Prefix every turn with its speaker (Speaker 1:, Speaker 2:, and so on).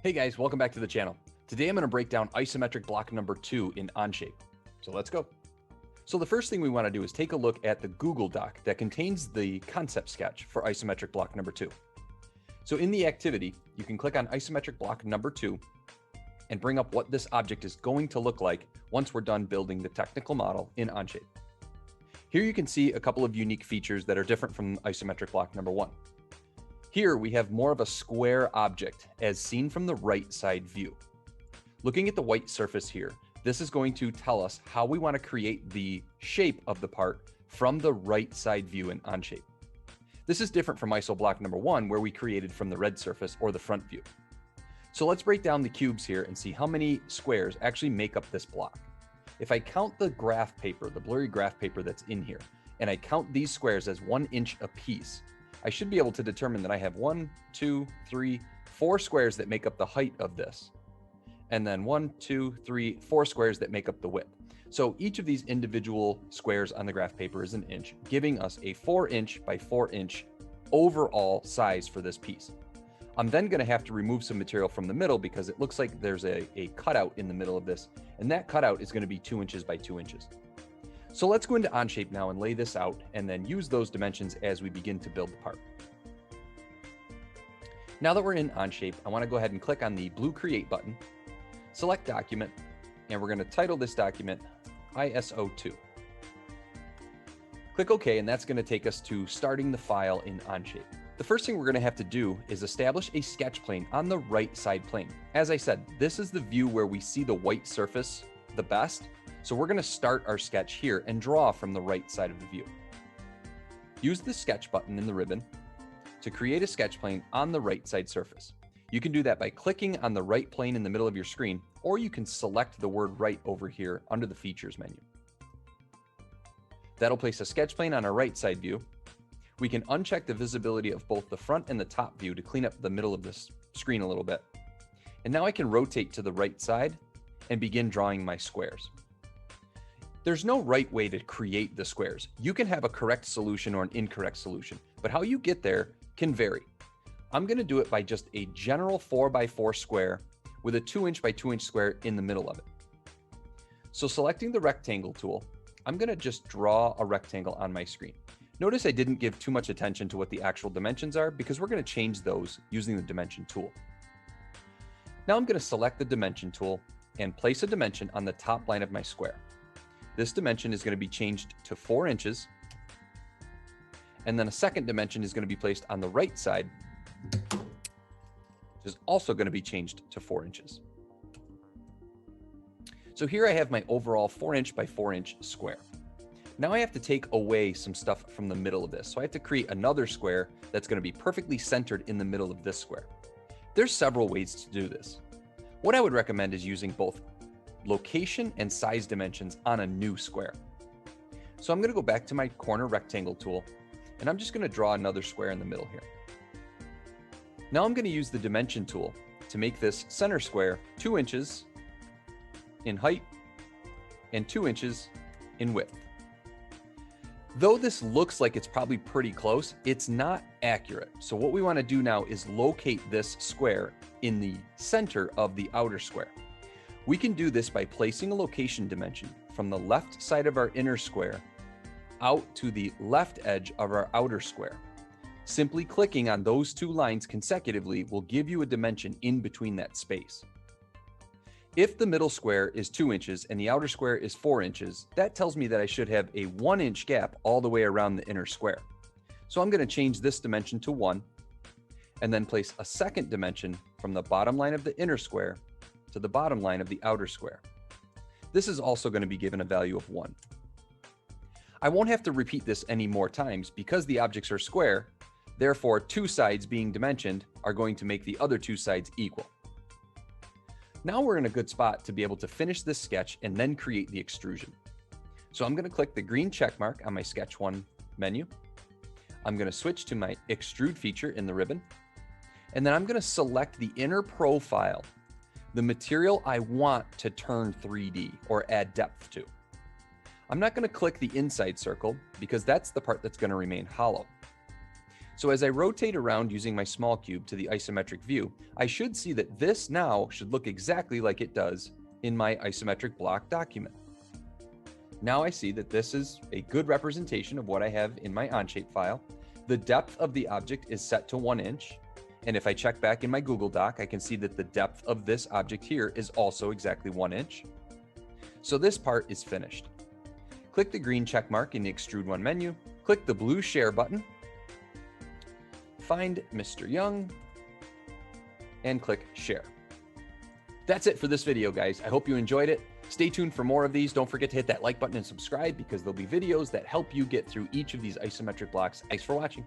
Speaker 1: Hey guys, welcome back to the channel. Today I'm going to break down isometric block number 2 in Onshape. So let's go. So the first thing we want to do is take a look at the Google Doc that contains the concept sketch for isometric block number 2. So in the activity, you can click on isometric block number 2 and bring up what this object is going to look like once we're done building the technical model in Onshape. Here you can see a couple of unique features that are different from isometric block number 1. Here we have more of a square object as seen from the right side view. Looking at the white surface here, this is going to tell us how we want to create the shape of the part from the right side view in Onshape. This is different from iso block number 1 where we created from the red surface or the front view. So let's break down the cubes here and see how many squares actually make up this block. If I count the graph paper, the blurry graph paper that's in here, and I count these squares as 1 inch apiece, I should be able to determine that I have 1, 2, 3, 4 squares that make up the height of this. And then 1, 2, 3, 4 squares that make up the width. So each of these individual squares on the graph paper is an inch, giving us a 4 inch by 4 inch overall size for this piece. I'm then going to have to remove some material from the middle because it looks like there's a cutout in the middle of this. And that cutout is going to be 2 inches by 2 inches. So let's go into Onshape now and lay this out and then use those dimensions as we begin to build the part. Now that we're in Onshape, I want to go ahead and click on the blue Create button, select Document, and we're going to title this document ISO2. Click OK, and that's going to take us to starting the file in Onshape. The first thing we're going to have to do is establish a sketch plane on the right side plane. As I said, this is the view where we see the white surface the best. So we're going to start our sketch here and draw from the right side of the view. Use the sketch button in the ribbon to create a sketch plane on the right side surface. You can do that by clicking on the right plane in the middle of your screen, or you can select the word right over here under the features menu. That'll place a sketch plane on our right side view. We can uncheck the visibility of both the front and the top view to clean up the middle of this screen a little bit. And now I can rotate to the right side and begin drawing my squares. There's no right way to create the squares. You can have a correct solution or an incorrect solution, but how you get there can vary. I'm going to do it by just a general 4x4 square with a 2 inch by 2 inch square in the middle of it. So selecting the rectangle tool, I'm going to just draw a rectangle on my screen. Notice I didn't give too much attention to what the actual dimensions are because we're going to change those using the dimension tool. Now I'm going to select the dimension tool and place a dimension on the top line of my square. This dimension is going to be changed to 4 inches. And then a second dimension is going to be placed on the right side, which is also going to be changed to 4 inches. So here I have my overall 4 inch by 4 inch square. Now I have to take away some stuff from the middle of this. So I have to create another square that's going to be perfectly centered in the middle of this square. There's several ways to do this. What I would recommend is using both location and size dimensions on a new square. So I'm going to go back to my corner rectangle tool, and I'm just going to draw another square in the middle here. Now I'm going to use the dimension tool to make this center square 2 inches in height and 2 inches in width. Though this looks like it's probably pretty close, it's not accurate. So what we want to do now is locate this square in the center of the outer square. We can do this by placing a location dimension from the left side of our inner square out to the left edge of our outer square. Simply clicking on those two lines consecutively will give you a dimension in between that space. If the middle square is 2 inches and the outer square is 4 inches, that tells me that I should have a 1 inch gap all the way around the inner square. So I'm going to change this dimension to 1 and then place a second dimension from the bottom line of the inner square to the bottom line of the outer square. This is also going to be given a value of 1. I won't have to repeat this any more times because the objects are square, therefore 2 sides being dimensioned are going to make the other 2 sides equal. Now we're in a good spot to be able to finish this sketch and then create the extrusion. So I'm going to click the green check mark on my Sketch 1 menu. I'm going to switch to my extrude feature in the ribbon, and then I'm going to select the inner profile, the material I want to turn 3D or add depth to. I'm not going to click the inside circle because that's the part that's going to remain hollow. So as I rotate around using my small cube to the isometric view, I should see that this now should look exactly like it does in my isometric block document. Now I see that this is a good representation of what I have in my Onshape file. The depth of the object is set to 1 inch. And if I check back in my Google Doc, I can see that the depth of this object here is also exactly 1 inch. So this part is finished. Click the green check mark in the Extrude One menu, click the blue Share button, find Mr. Young, and click Share. That's it for this video, guys. I hope you enjoyed it. Stay tuned for more of these. Don't forget to hit that like button and subscribe because there'll be videos that help you get through each of these isometric blocks. Thanks for watching.